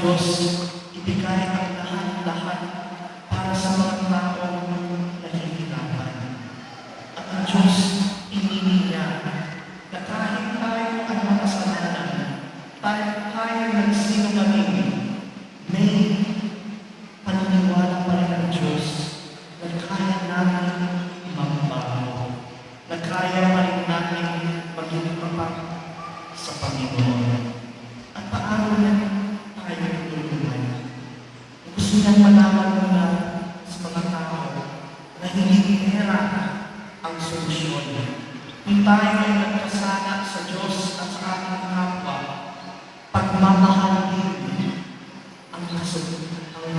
Diyos ibigay ang lahat-lahat para sa mga taong nahihirapan. At ang Diyos pinili niya na kahit tayo ang makasalanan, tayo nagsinungaling, may paniniwala pa rin ang Diyos na kaya namin magbago, na kaya pa rin namin maging tapat sa Panginoon. At paano na tayo tutulungan? Gusto niyang malaman muna sa mga tao na hindi pera ang solusyon. Kung tayo ay nagkasala sa Diyos at sa ating kapwa, pagmamahal din ang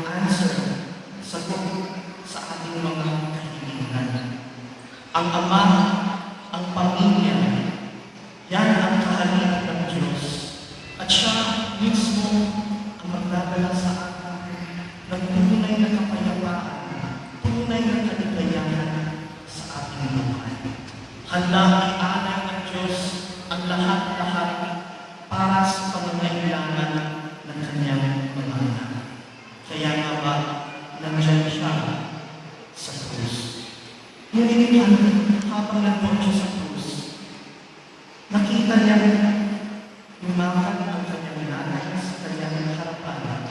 answer, sagot sa ating mga kahilingan. Ang Ama, ang pamilya, yan ang kaharian ng Diyos. At siya mismo ang magdadala sa atin ng tunay na kapayapaan, tunay na kaligayahan sa ating buhay. Handa i-alay ng Diyos ang lahat-lahat para sa pangangailangan ng kanyang mga anak. Kaya nga ba, nandiyan siya sa krus. Ngunit habang nandoon siya sa krus, nakita niya lumakan ang kanyang nanay sa kanyang harapan.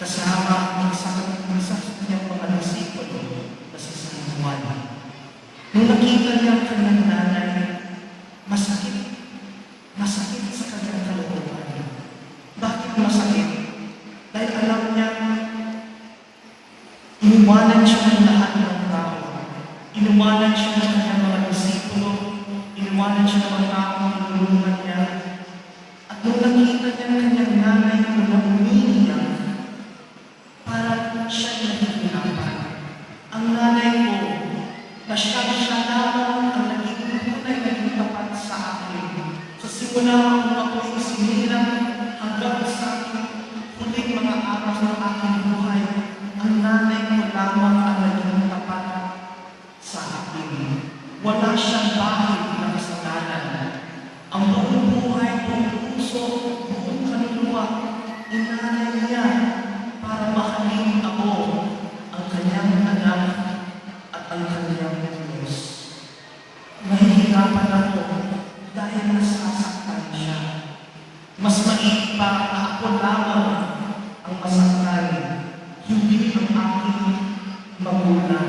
Kasama ang isa sa kanyang mga disipulo na si San Juan. Nung nakita niya ang kanyang nanay, masakit sa kanyang kalooban. Bakit masakit? Dahil alam niya, iniwanan siya ng lahat ng tao. Iniwanan siya ng kanyang mga disipulo. Iniwanan siya ng mga tao na tinulungan niya. At nung nakita niya ang kanyang nanay na umiiyak, parang siya'y nahihirapan. Ang nanay ko, na siya lamang ang naging tapat sa akin. Sa simula kung ako'y isinilang hanggang sa huling mga araw ng aking buhay, ang nanay ko lamang ang naging tapat sa akin. Wala siyang bahid ng kasalanan. Ang buong buhay, buong puso, buong kaluluwa, inalay niya para mahalin ako, ang kanyang anak at ang kanyang Diyos. Nahihirapan ako dahil nasasaktan siya. Mas maigi pa na ako lamang ang masaktan, hindi ang aking magulang.